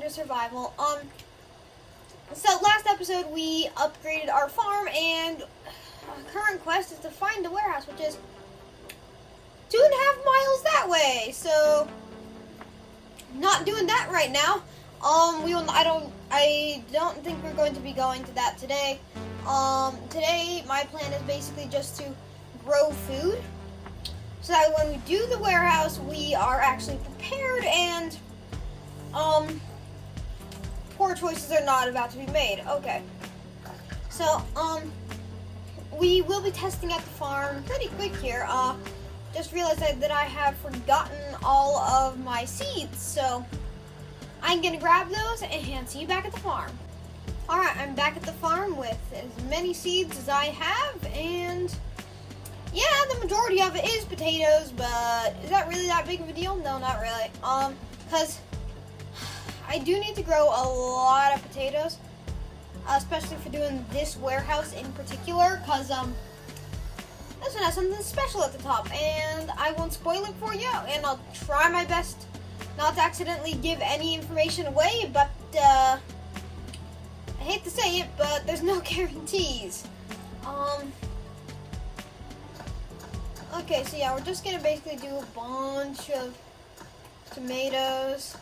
to survival. So last episode we upgraded our farm, and our current quest is to find the warehouse, which is 2.5 miles that way. So not doing that right now. I don't think we're going to be going to that today. Today my plan is basically just to grow food, so that when we do the warehouse, we are actually prepared and poor choices are not about to be made. Okay. So we will be testing out the farm pretty quick here. Just realized that I have forgotten all of my seeds, so I'm gonna grab those and see you back at the farm. Alright, I'm back at the farm with as many seeds as I have, and yeah, the majority of it is potatoes, but is that really that big of a deal? No, not really. Because I do need to grow a lot of potatoes, especially for doing this warehouse in particular, because this one has something special at the top, and I won't spoil it for you, and I'll try my best not to accidentally give any information away, but I hate to say it, but there's no guarantees. Okay, so yeah, we're just gonna basically do a bunch of tomatoes.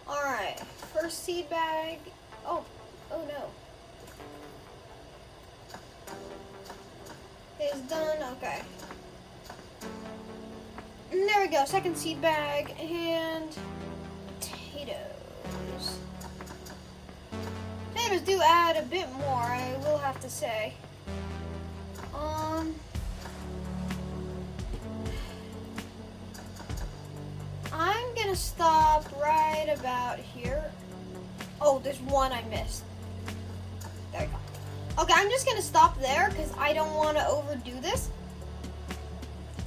Alright, first seed bag. Oh no. Is done, okay. And there we go, second seed bag, and potatoes. Potatoes do add a bit more, I will have to say. I'm gonna stop right about here. Oh, there's one I missed. There we go. Okay, I'm just gonna stop there because I don't want to overdo this.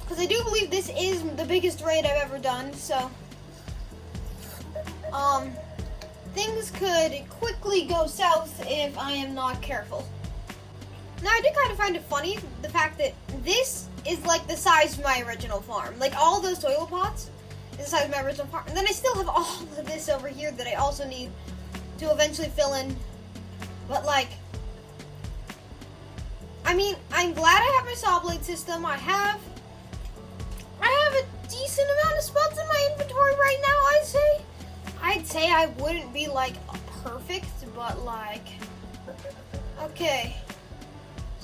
Because I do believe this is the biggest raid I've ever done, so things could quickly go south if I am not careful. Now, I do kind of find it funny, the fact that this is like the size of my original farm. Like, all those soil pots is the size of my original farm. And then I still have all of this over here that I also need to eventually fill in. But, like, I mean, I'm glad I have my saw blade system. I have a decent amount of spots in my inventory right now, I'd say I wouldn't be, like, perfect, but, like, okay.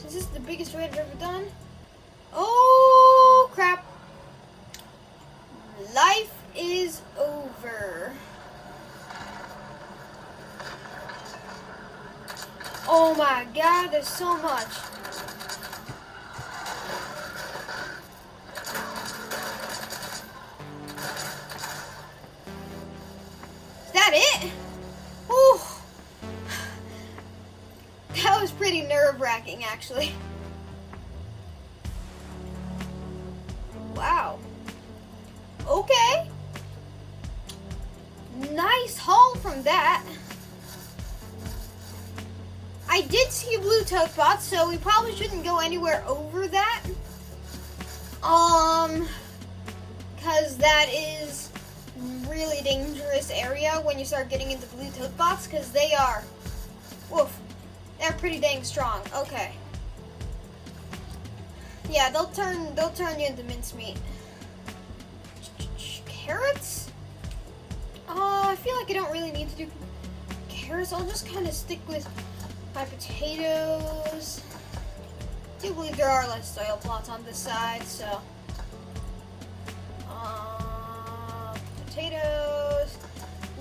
Is this the biggest raid I've ever done? Oh, crap. Life is over. Oh my god, there's so much. Is that it? Ooh. That was pretty nerve-wracking, actually. Wow. Okay. Nice haul from that. I did see a blue tote bot, so we probably shouldn't go anywhere over that. Because that is really dangerous area when you start getting into blue tote bots, because they are, woof, they're pretty dang strong. Okay. Yeah, they'll turn you into mincemeat. Carrots? I feel like I don't really need to do carrots. I'll just kind of stick with my potatoes. I do believe there are less soil plots on this side, so potatoes.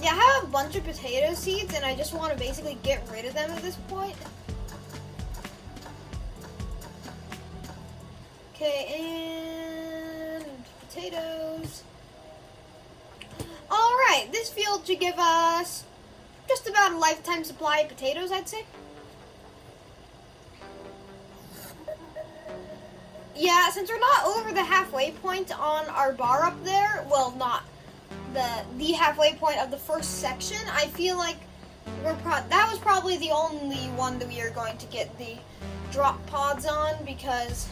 Yeah, I have a bunch of potato seeds, and I just want to basically get rid of them at this point. Okay, and potatoes. Alright, this field should give us just about a lifetime supply of potatoes, I'd say. Yeah, since we're not over the halfway point on our bar up there, well, not the halfway point of the first section, I feel like that was probably the only one that we are going to get the drop pods on, because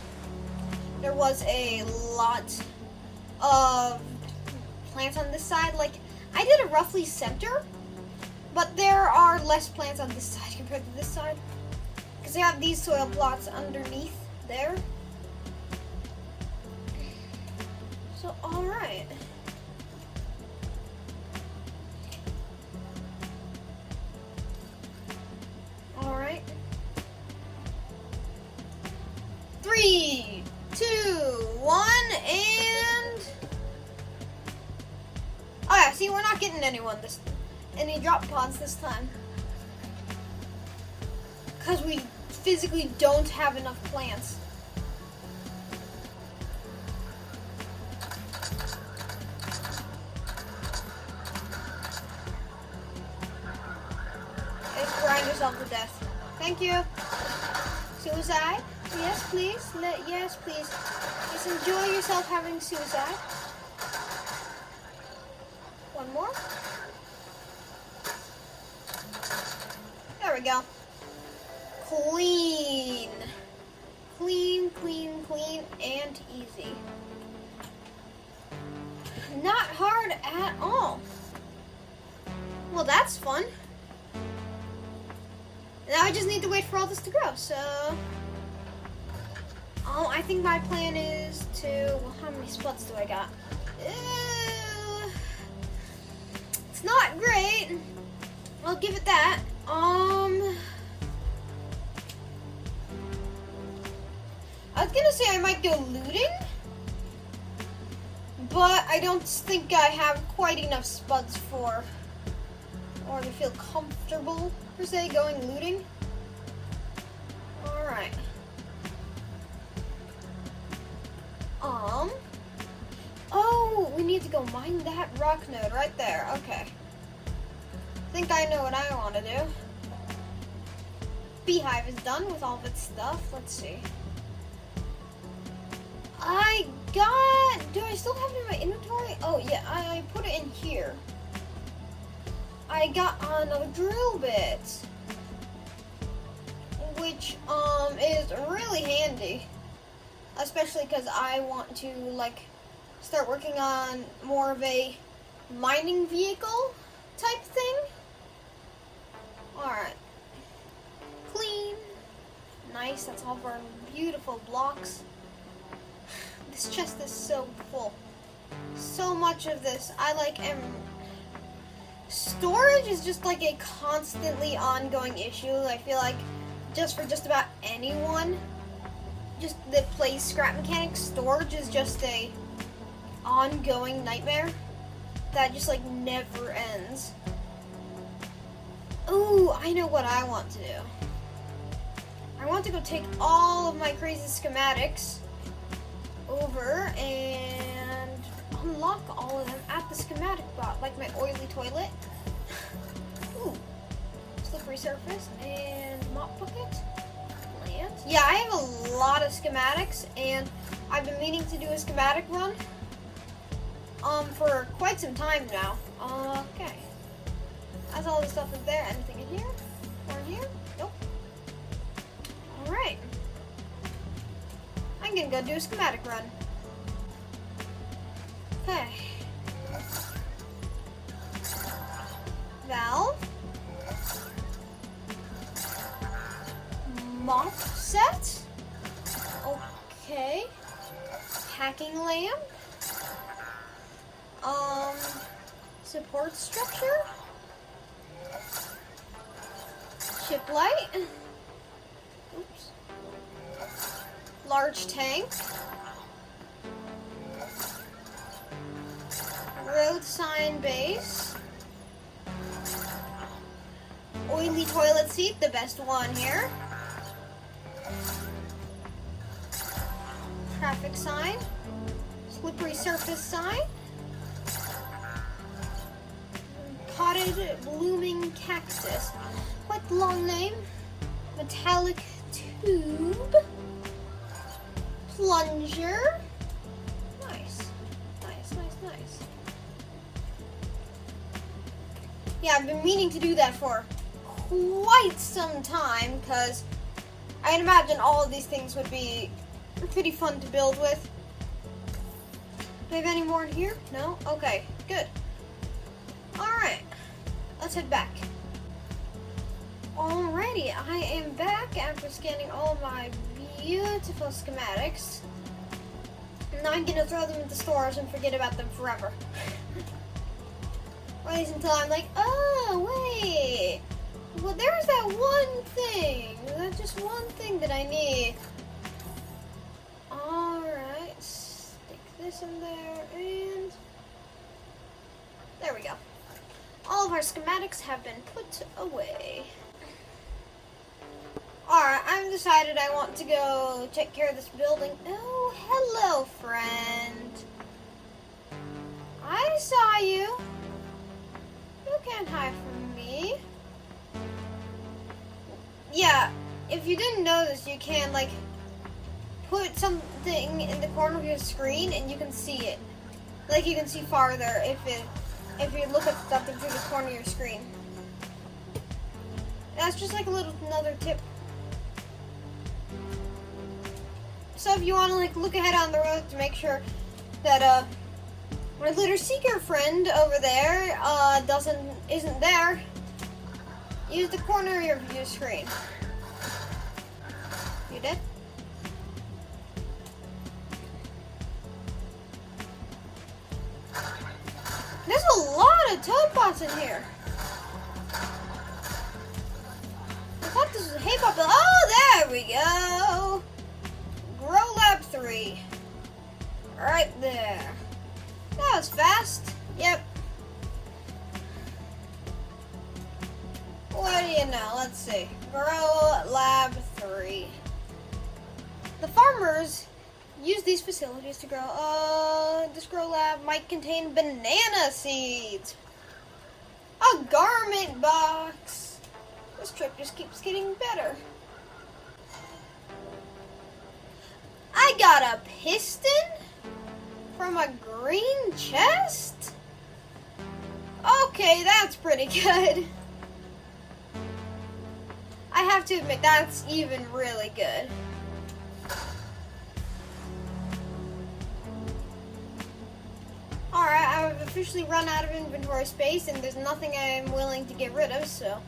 there was a lot of plants on this side. Like, I did a roughly center, but there are less plants on this side compared to this side. Because I have these soil plots underneath there. So, alright. Alright. 3, 2, 1, and... Oh yeah, see, we're not getting any drop pods this time. Because we physically don't have enough plants. Just grind yourself to death. Thank you. Suicide? Yes, please. Yes, please. Just enjoy yourself having suicide. One more. There we go. Clean. Clean, clean, clean, and easy. Not hard at all. Well, that's fun. Now I just need to wait for all this to grow, so... I think my plan is to... Well, how many spuds do I got? It's not great. I'll give it that. I was gonna say I might go looting, but I don't think I have quite enough spuds or to feel comfortable, per se, going looting. Alright. Oh, we need to go mine that rock node right there. Okay. I think I know what I want to do. Beehive is done with all of its stuff. Let's see. Do I still have it in my inventory? Oh yeah, I put it in here. I got another drill bit, which is really handy, especially because I want to start working on more of a mining vehicle type thing. Alright. Clean. Nice, that's all of our beautiful blocks. This chest is so full. So much of this. Storage is just like a constantly ongoing issue. I feel like just about anyone that plays scrap mechanics, storage is just a ongoing nightmare that just never ends. Ooh, I know what I want to do. I want to go take all of my crazy schematics over and unlock all of them at the schematic bot, like my oily toilet. Ooh, slippery surface and mop bucket. Plant. Yeah, I have a lot of schematics, and I've been meaning to do a schematic run for quite some time now. Okay. That's all the stuff is there. Anything in here? Or in here? Nope. Alright. I'm gonna go do a schematic run. Okay. Valve. Mop set. Okay. Packing lamp. Support structure. Chip light. Oops. Large tank. Road sign base. Oily toilet seat, the best one here. Traffic sign. Slippery surface sign. Potted blooming cactus. Quite the long name. Metallic tube. Plunger. Nice. Nice, nice, nice. Yeah, I've been meaning to do that for quite some time, because I can imagine all of these things would be pretty fun to build with. Do I have any more in here? No? Okay, good. Alright, let's head back. Alrighty, I am back after scanning all my beautiful schematics. Now I'm gonna throw them into stores and forget about them forever. Or at least until I'm like, oh, wait. Well, there's that one thing. That's just one thing that I need. Alright, stick this in there, and there we go. All of our schematics have been put away. Alright, I've decided I want to go take care of this building. Oh, hello, friend. I saw you. You can't hide from me. Yeah, if you didn't notice, you can, like, put something in the corner of your screen and you can see it. Like, you can see farther if you look at something through the corner of your screen. That's just like another tip. So if you want to like look ahead on the road to make sure that my litter seeker friend over there isn't there, use the corner of your view screen. You did? There's a lot of toad pots in here. I thought this was a hay pot. Oh, there we go. Grow Lab 3. Right there. That was fast. Yep. What do you know? Let's see. Grow Lab 3. The farmers use these facilities to grow. This grow lab might contain banana seeds. A garment box. This trip just keeps getting better. I got a piston from a green chest? Okay, that's pretty good. I have to admit, that's even really good. Alright, I've officially run out of inventory space and there's nothing I'm willing to get rid of, so.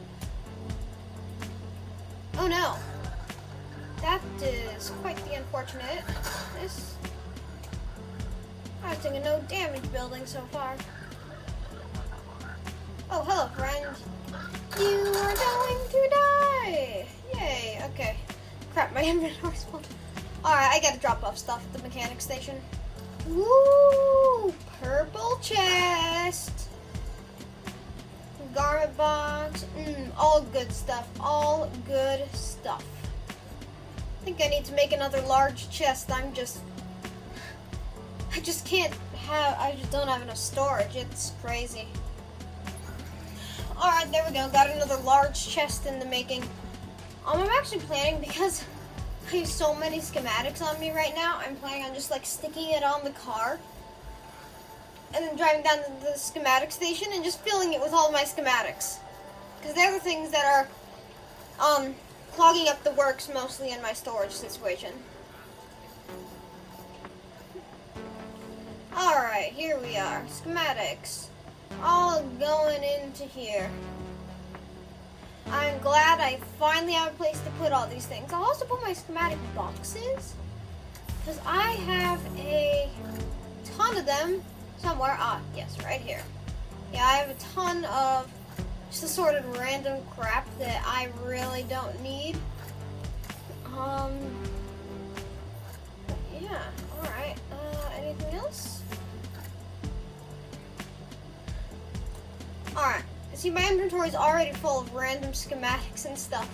Oh no. That is quite the unfortunate. I've taken no damage building so far. Oh, hello, friend. You are going to die! Yay, okay. Crap, my inventory's full. Alright, I gotta drop off stuff at the mechanic station. Woo! Purple chest. Garment box. All good stuff. All good stuff. I think I need to make another large chest. I just don't have enough storage. It's crazy. Alright, there we go. Got another large chest in the making. I'm actually planning, because I have so many schematics on me right now, I'm planning on just like sticking it on the car and then driving down to the schematic station and just filling it with all my schematics. Because they're the things that are clogging up the works mostly in my storage situation. Alright, here we are. Schematics. All going into here. I'm glad I finally have a place to put all these things. I'll also put my schematic boxes, because I have a ton of them somewhere. Ah, yes, right here. Yeah, I have a ton of just assorted random crap that I really don't need. Yeah, alright. Anything else? Alright. See, my inventory is already full of random schematics and stuff.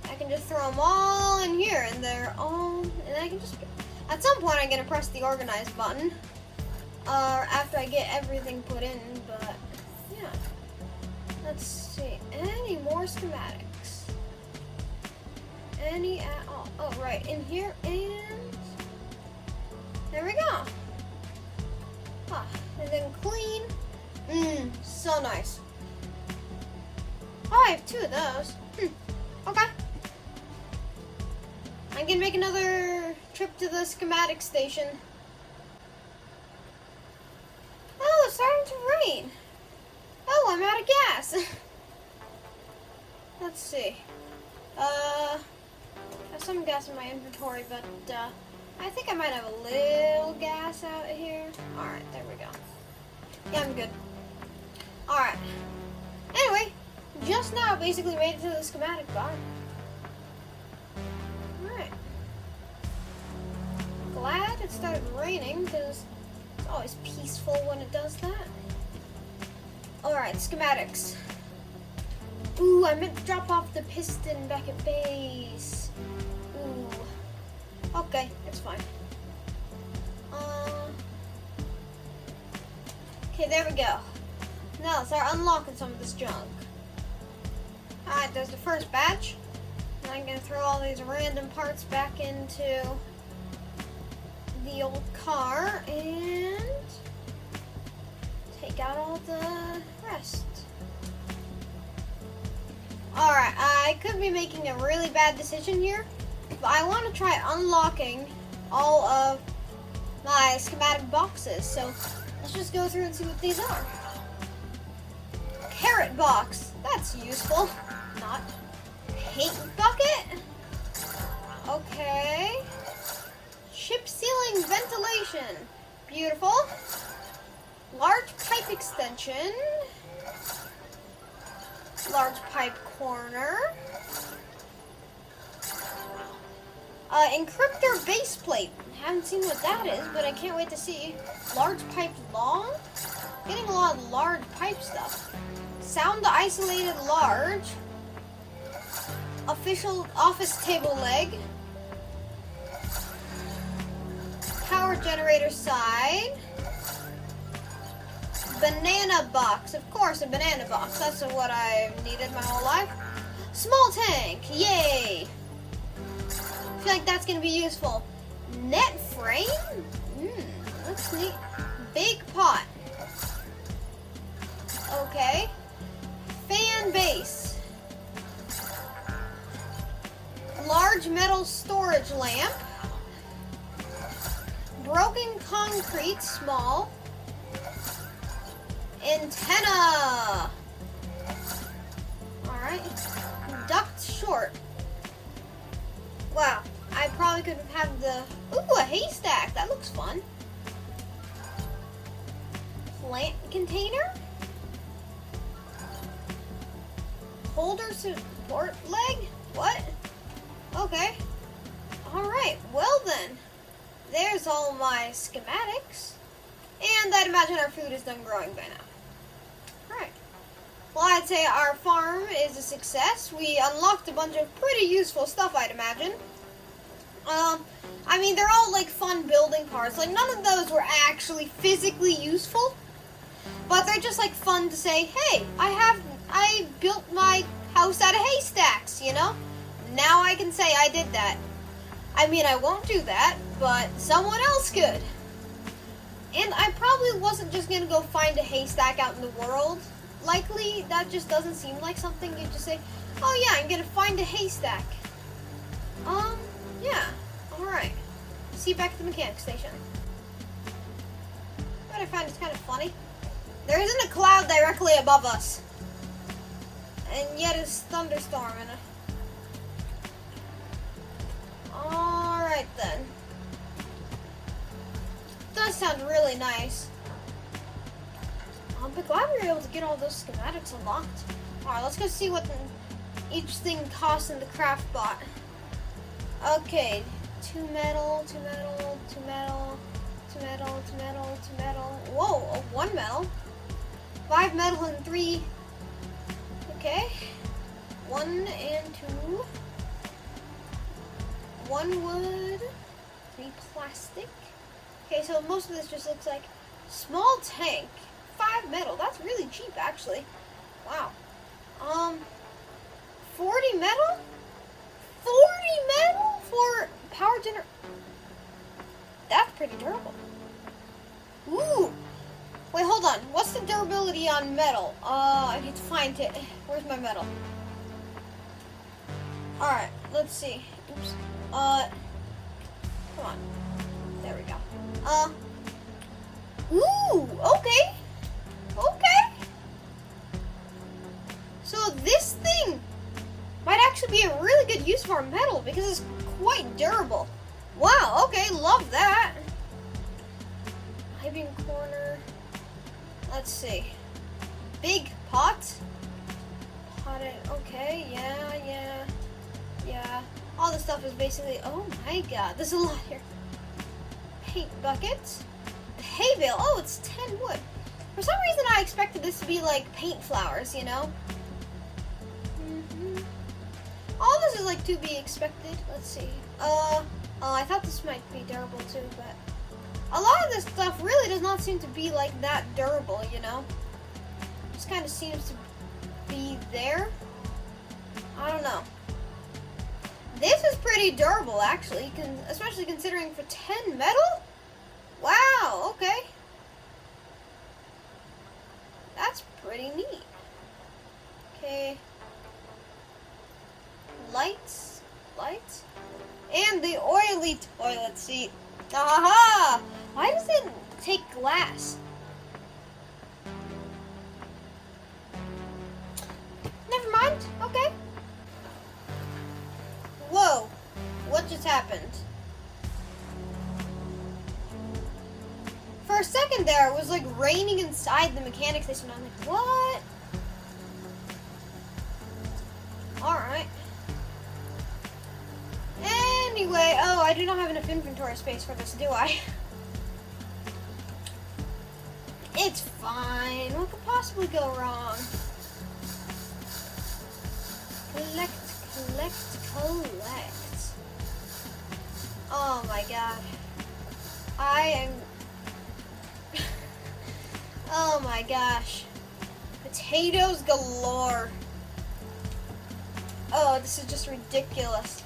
I can just throw them all in here, and they're all, and I can just, at some point I'm going to press the organize button, after I get everything put in, but, yeah. Let's see, any more schematics? Any at all? Oh, right, in here, and there we go. Ah, and then clean. So nice. Oh, I have 2 of those. Okay. I'm gonna make another trip to the schematic station. right. Oh, I'm out of gas. Let's see. I have some gas in my inventory, but I think I might have a little gas out here. Alright, there we go. Yeah, I'm good. Alright. Anyway, just now basically made it to the schematic bar. Alright. Glad it started raining, because it's always peaceful when it does that. Alright, schematics. Ooh, I meant to drop off the piston back at base. Ooh. Okay, it's fine. Okay, there we go. Now let's start unlocking some of this junk. Alright, there's the first batch. And I'm gonna throw all these random parts back into the old car and take out all the rest. Alright, I could be making a really bad decision here, but I want to try unlocking all of my schematic boxes. So let's just go through and see what these are. Carrot box, that's useful. Not. Paint bucket. Okay. Chip sealing ventilation. Beautiful. Large pipe extension. Large pipe corner. Encryptor base plate. Haven't seen what that is, but I can't wait to see. Large pipe long. Getting a lot of large pipe stuff. Sound isolated large. Official office table leg. Power generator side. Banana box. Of course, a banana box. That's what I've needed my whole life. Small tank. Yay. I feel like that's going to be useful. Net frame. That's neat. Big pot. Okay. Fan base. Large metal storage lamp. Broken concrete, small. Antenna. Alright. Duct short. Wow. I probably could have the... Ooh, a haystack. That looks fun. Plant container. Holder support leg? What? Okay. Alright. Well then. There's all my schematics. And I'd imagine our food is done growing by now. Alright. Well, I'd say our farm is a success. We unlocked a bunch of pretty useful stuff, I'd imagine. I mean, they're all like fun building parts. Like, none of those were actually physically useful. But they're just like fun to say, hey, I built my house out of haystacks, you know? Now I can say I did that. I mean, I won't do that, but someone else could. And I probably wasn't just going to go find a haystack out in the world. Likely, that just doesn't seem like something you just say, oh yeah, I'm going to find a haystack. Yeah. Alright. See you back at the mechanic station. What I find is kind of funny. There isn't a cloud directly above us. And yet it's thunderstorming. Alright then. Does sound really nice. I'm glad we were able to get all those schematics unlocked. Alright, let's go see what each thing costs in the craft bot. Okay, 2 metal, 2 metal, 2 metal, 2 metal, 2 metal, 2 metal. Whoa, 1 metal. 5 metal and 3. Okay. 1 and 2. 1 wood. 3 plastic. Okay, so most of this just looks like small tank. 5 metal. That's really cheap, actually. Wow. 40 metal? 40 metal for power gener... That's pretty durable. Ooh. Wait, hold on. What's the durability on metal? I need to find it. Where's my metal? Alright, let's see. Oops. Come on. There we go. Ooh, okay. Okay. So this thing might actually be a really good use for metal because it's quite durable. Wow, okay, love that. Piping corner. Let's see. Big pot. Potted, okay, yeah. All this stuff is basically, oh my god, there's a lot here. Paint bucket. Hay bale, oh, it's 10 wood. For some reason I expected this to be like paint flowers, you know? All this is like to be expected. Let's see. I thought this might be durable too, but a lot of this stuff really does not seem to be like that durable, you know? Just kind of seems to be there. I don't know. This is pretty durable, actually, especially considering for 10 metal. Wow. Okay. That's pretty neat. Okay. Lights, and the oily toilet seat. Aha! Why does it take glass? Never mind. Okay. Whoa! What just happened? For a second there, it was like raining inside the mechanic station. I'm like, what? Alright. Anyway, oh, I do not have enough inventory space for this, do I? It's fine. What could possibly go wrong? Collect. Oh my god. I am... Oh my gosh. Potatoes galore. Oh, this is just ridiculous.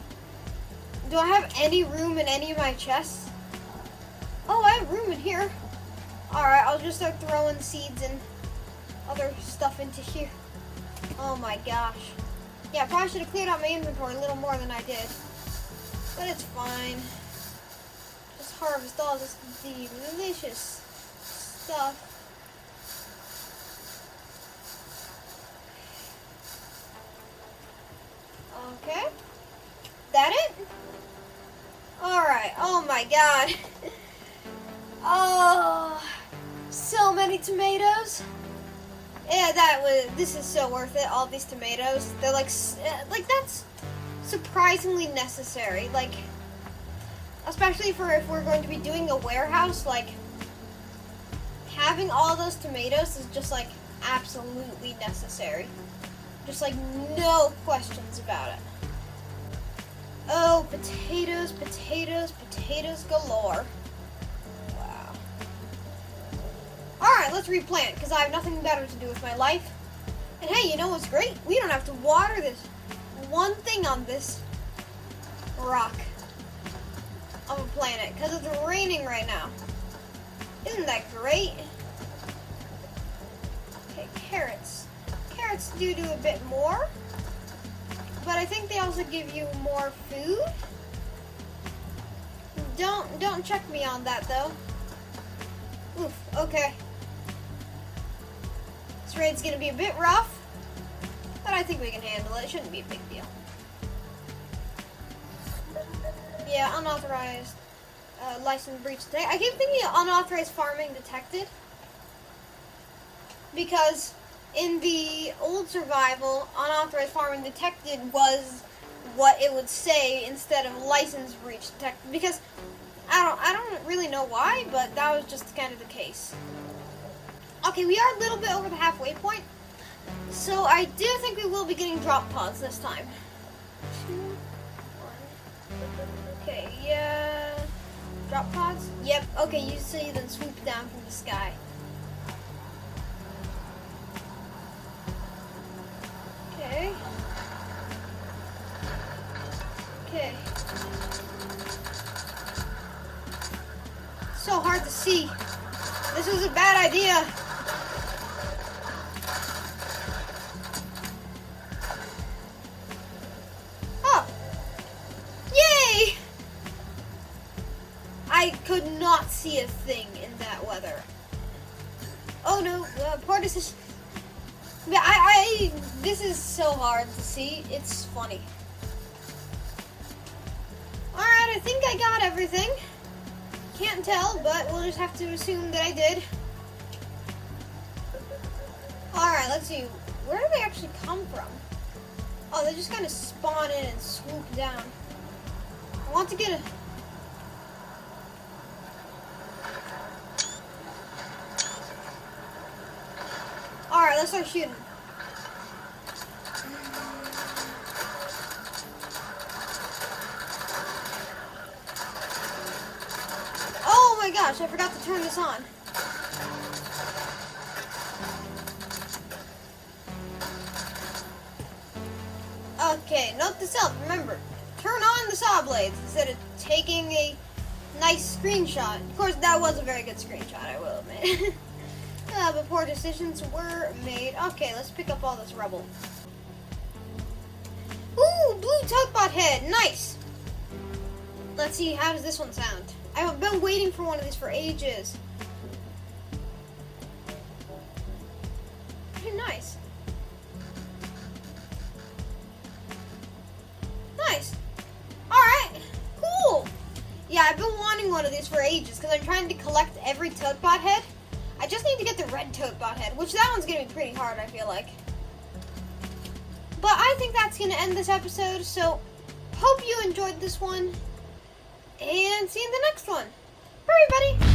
Do I have any room in any of my chests? Oh, I have room in here. Alright, I'll just start throwing seeds and other stuff into here. Oh my gosh. Yeah, I probably should have cleared out my inventory a little more than I did. But it's fine. Just harvest all this delicious stuff. Okay. That it? Alright. Oh my god. Oh, so many tomatoes. Yeah, this is so worth it, all these tomatoes. They're like that's surprisingly necessary. Like, especially for if we're going to be doing a warehouse, like, having all those tomatoes is just like absolutely necessary. Just like no questions about it. Oh, potatoes galore. Wow. Alright, let's replant, because I have nothing better to do with my life. And hey, you know what's great? We don't have to water this one thing on this rock of a planet, because it's raining right now. Isn't that great? Okay, carrots. Carrots do a bit more, but I think they also give you more food. Don't check me on that though. Oof, okay. This raid's gonna be a bit rough, but I think we can handle it. It shouldn't be a big deal. Yeah, unauthorized license breach today. I keep thinking unauthorized farming detected, because in the old survival, unauthorized farming detected was what it would say instead of license breach detected, because I don't really know why, but that was just kind of the case. Okay, we are a little bit over the halfway point, so I do think we will be getting drop pods this time. 2, 1. Okay, yeah. Drop pods? Yep, okay, you see them swoop down from the sky. Okay. Okay. So hard to see. This was a bad idea. Oh. Yay! I could not see a thing in that weather. Oh no, poor decision. Yeah, this is so hard to see. It's funny. Alright, I think I got everything. Can't tell, but we'll just have to assume that I did. Alright, let's see. Where do they actually come from? Oh, they just kind of spawn in and swoop down. I want to get a... Alright, let's start shooting. Oh my gosh, I forgot to turn this on. Okay, note to self, remember, turn on the saw blades instead of taking a nice screenshot. Of course, that was a very good screenshot, I will admit. But poor decisions were made. Okay, let's pick up all this rubble. Ooh, blue tugboat head, nice! Let's see, how does this one sound? I've been waiting for one of these for ages. Pretty nice. Nice. Alright, cool. Yeah, I've been wanting one of these for ages because I'm trying to collect every tugboat head. I just need to get the red tugboat head, which that one's going to be pretty hard, I feel like. But I think that's going to end this episode, so hope you enjoyed this one. And see you in the next one. Bye, everybody.